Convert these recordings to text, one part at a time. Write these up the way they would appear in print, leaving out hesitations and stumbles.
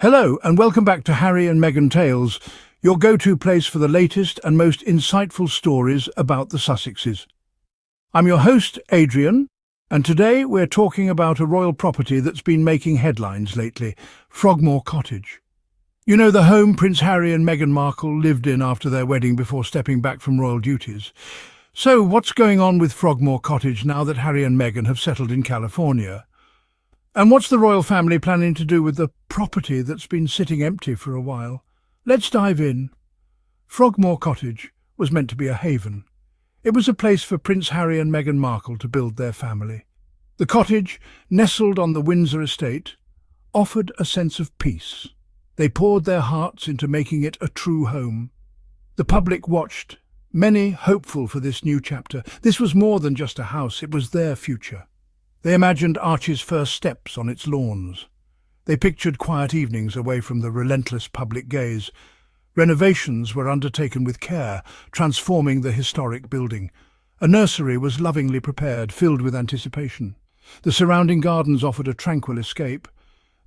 Hello and welcome back to Harry and Meghan Tales, your go-to place for the latest and most insightful stories about the Sussexes. I'm your host, Adrian, and today we're talking about a royal property that's been making headlines lately, Frogmore Cottage. You know, the home Prince Harry and Meghan Markle lived in after their wedding before stepping back from royal duties. So what's going on with Frogmore Cottage now that Harry and Meghan have settled in California? And what's the royal family planning to do with the property that's been sitting empty for a while? Let's dive in. Frogmore Cottage was meant to be a haven. It was a place for Prince Harry and Meghan Markle to build their family. The cottage, nestled on the Windsor estate, offered a sense of peace. They poured their hearts into making it a true home. The public watched, many hopeful for this new chapter. This was more than just a house, it was their future. They imagined Archie's first steps on its lawns. They pictured quiet evenings away from the relentless public gaze. Renovations were undertaken with care, transforming the historic building. A nursery was lovingly prepared, filled with anticipation. The surrounding gardens offered a tranquil escape.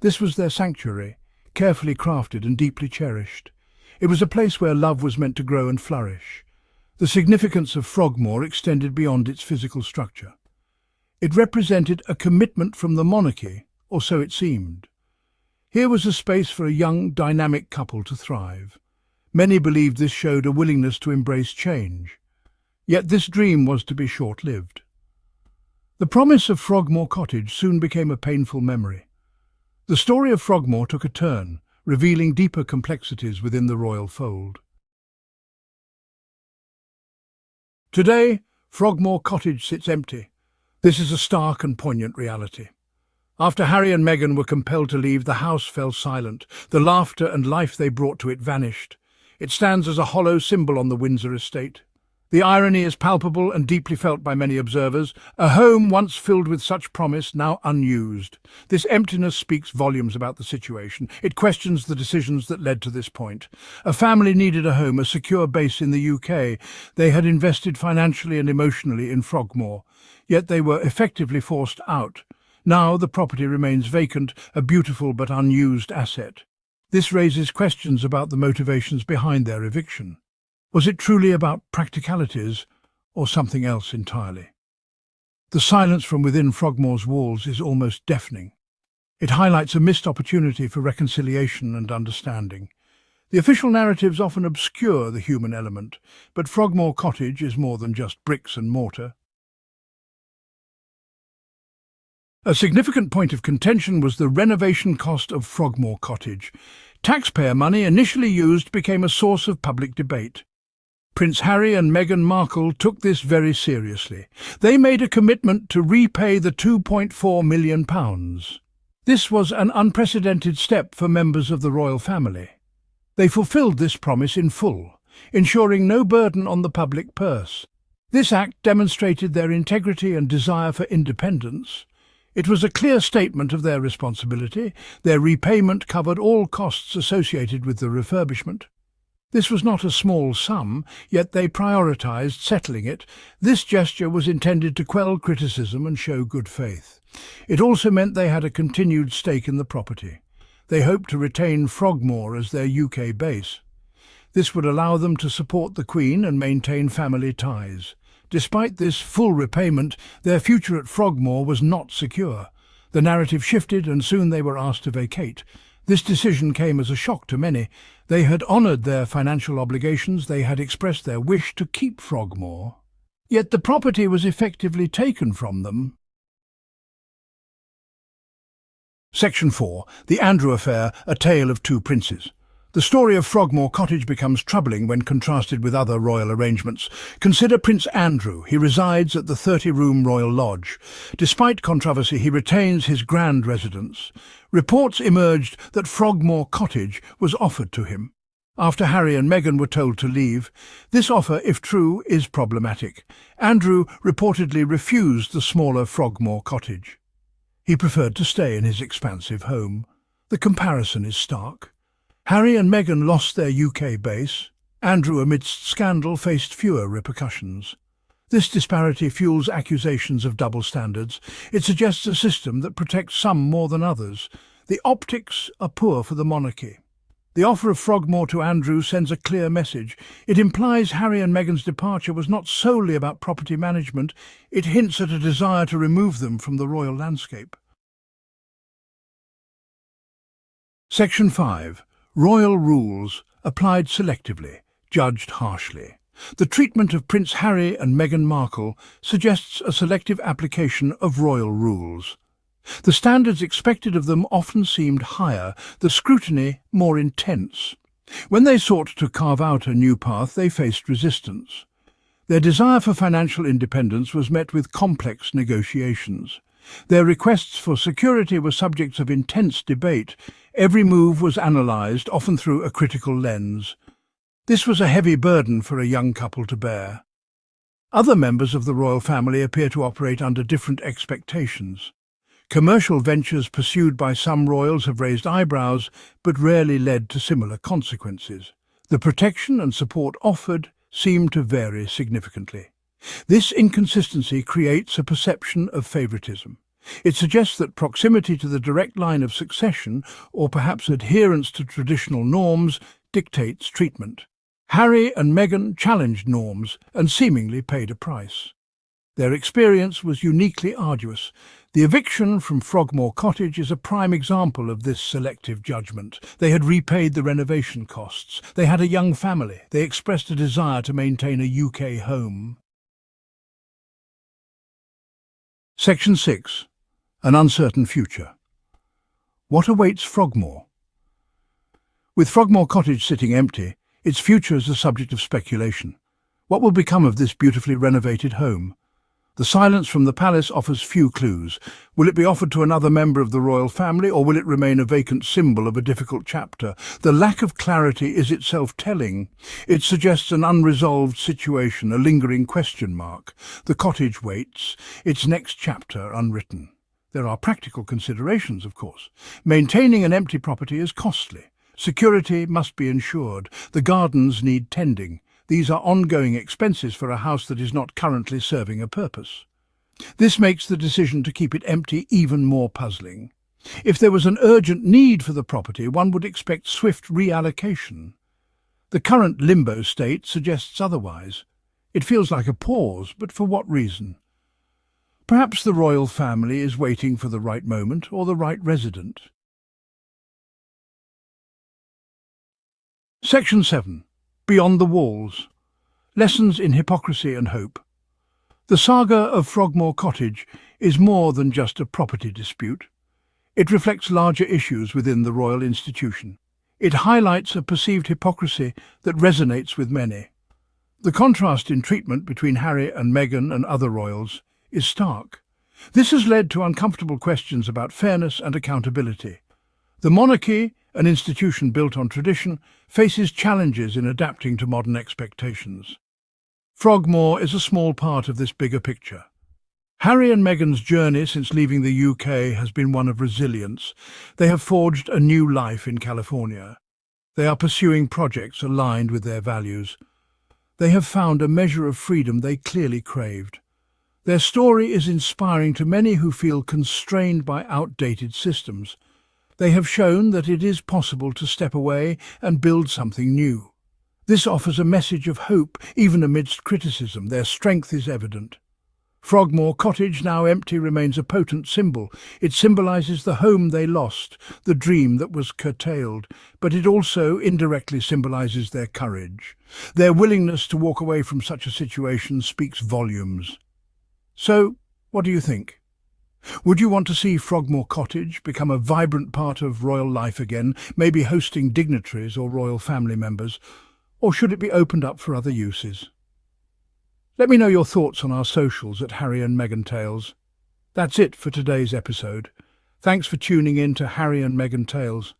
This was their sanctuary, carefully crafted and deeply cherished. It was a place where love was meant to grow and flourish. The significance of Frogmore extended beyond its physical structure. It represented a commitment from the monarchy, or so it seemed. Here was a space for a young, dynamic couple to thrive. Many believed this showed a willingness to embrace change. Yet this dream was to be short-lived. The promise of Frogmore Cottage soon became a painful memory. The story of Frogmore took a turn, revealing deeper complexities within the royal fold. Today, Frogmore Cottage sits empty. This is a stark and poignant reality. After Harry and Meghan were compelled to leave, the house fell silent. The laughter and life they brought to it vanished. It stands as a hollow symbol on the Windsor estate. The irony is palpable and deeply felt by many observers. A home once filled with such promise, now unused. This emptiness speaks volumes about the situation. It questions the decisions that led to this point. A family needed a home, a secure base in the UK. They had invested financially and emotionally in Frogmore, yet they were effectively forced out. Now the property remains vacant, a beautiful but unused asset. This raises questions about the motivations behind their eviction. Was it truly about practicalities, or something else entirely? The silence from within Frogmore's walls is almost deafening. It highlights a missed opportunity for reconciliation and understanding. The official narratives often obscure the human element, but Frogmore Cottage is more than just bricks and mortar. A significant point of contention was the renovation cost of Frogmore Cottage. Taxpayer money initially used became a source of public debate. Prince Harry and Meghan Markle took this very seriously. They made a commitment to repay the £2.4 million. This was an unprecedented step for members of the royal family. They fulfilled this promise in full, ensuring no burden on the public purse. This act demonstrated their integrity and desire for independence. It was a clear statement of their responsibility. Their repayment covered all costs associated with the refurbishment. This was not a small sum, yet they prioritized settling it. This gesture was intended to quell criticism and show good faith. It also meant they had a continued stake in the property. They hoped to retain Frogmore as their UK base. This would allow them to support the Queen and maintain family ties. Despite this full repayment, their future at Frogmore was not secure. The narrative shifted and soon they were asked to vacate. This decision came as a shock to many. They had honoured their financial obligations, they had expressed their wish to keep Frogmore. Yet the property was effectively taken from them. Section 4. The Andrew Affair, a tale of two princes. The story of Frogmore Cottage becomes troubling when contrasted with other royal arrangements. Consider Prince Andrew. He resides at the 30-room Royal Lodge. Despite controversy, he retains his grand residence. Reports emerged that Frogmore Cottage was offered to him after Harry and Meghan were told to leave. This offer, if true, is problematic. Andrew reportedly refused the smaller Frogmore Cottage. He preferred to stay in his expansive home. The comparison is stark. Harry and Meghan lost their UK base. Andrew, amidst scandal, faced fewer repercussions. This disparity fuels accusations of double standards. It suggests a system that protects some more than others. The optics are poor for the monarchy. The offer of Frogmore to Andrew sends a clear message. It implies Harry and Meghan's departure was not solely about property management. It hints at a desire to remove them from the royal landscape. Section 5. Royal rules applied selectively, judged harshly. The treatment of Prince Harry and Meghan Markle suggests a selective application of royal rules. The standards expected of them often seemed higher, the scrutiny more intense. When they sought to carve out a new path, they faced resistance. Their desire for financial independence was met with complex negotiations. Their requests for security were subjects of intense debate. Every move was analysed, often through a critical lens. This was a heavy burden for a young couple to bear. Other members of the royal family appear to operate under different expectations. Commercial ventures pursued by some royals have raised eyebrows, but rarely led to similar consequences. The protection and support offered seem to vary significantly. This inconsistency creates a perception of favouritism. It suggests that proximity to the direct line of succession, or perhaps adherence to traditional norms, dictates treatment. Harry and Meghan challenged norms and seemingly paid a price. Their experience was uniquely arduous. The eviction from Frogmore Cottage is a prime example of this selective judgment. They had repaid the renovation costs. They had a young family. They expressed a desire to maintain a UK home. Section 6. An uncertain future. What awaits Frogmore? With Frogmore Cottage sitting empty, its future is a subject of speculation. What will become of this beautifully renovated home? The silence from the palace offers few clues. Will it be offered to another member of the royal family, or will it remain a vacant symbol of a difficult chapter? The lack of clarity is itself telling. It suggests an unresolved situation, a lingering question mark. The cottage waits, its next chapter unwritten. There are practical considerations, of course. Maintaining an empty property is costly. Security must be ensured. The gardens need tending. These are ongoing expenses for a house that is not currently serving a purpose. This makes the decision to keep it empty even more puzzling. If there was an urgent need for the property, one would expect swift reallocation. The current limbo state suggests otherwise. It feels like a pause, but for what reason? Perhaps the royal family is waiting for the right moment or the right resident. Section 7. Beyond the Walls. Lessons in Hypocrisy and Hope. The saga of Frogmore Cottage is more than just a property dispute. It reflects larger issues within the royal institution. It highlights a perceived hypocrisy that resonates with many. The contrast in treatment between Harry and Meghan and other royals is stark. This has led to uncomfortable questions about fairness and accountability. The monarchy, an institution built on tradition, faces challenges in adapting to modern expectations. Frogmore is a small part of this bigger picture. Harry and Meghan's journey since leaving the UK has been one of resilience. They have forged a new life in California. They are pursuing projects aligned with their values. They have found a measure of freedom they clearly craved. Their story is inspiring to many who feel constrained by outdated systems. They have shown that it is possible to step away and build something new. This offers a message of hope, even amidst criticism. Their strength is evident. Frogmore Cottage, now empty, remains a potent symbol. It symbolises the home they lost, the dream that was curtailed, but it also indirectly symbolises their courage. Their willingness to walk away from such a situation speaks volumes. So, what do you think? Would you want to see Frogmore Cottage become a vibrant part of royal life again, maybe hosting dignitaries or royal family members, or should it be opened up for other uses? Let me know your thoughts on our socials at Harry and Meghan Tales. That's it for today's episode. Thanks for tuning in to Harry and Meghan Tales.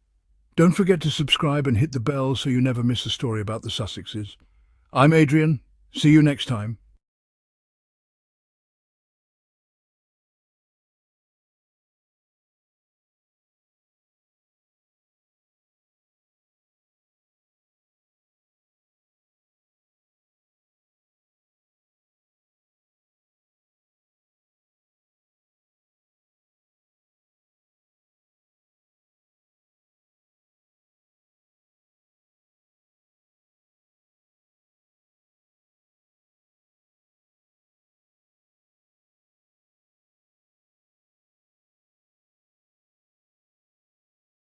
Don't forget to subscribe and hit the bell so you never miss a story about the Sussexes. I'm Adrian. See you next time.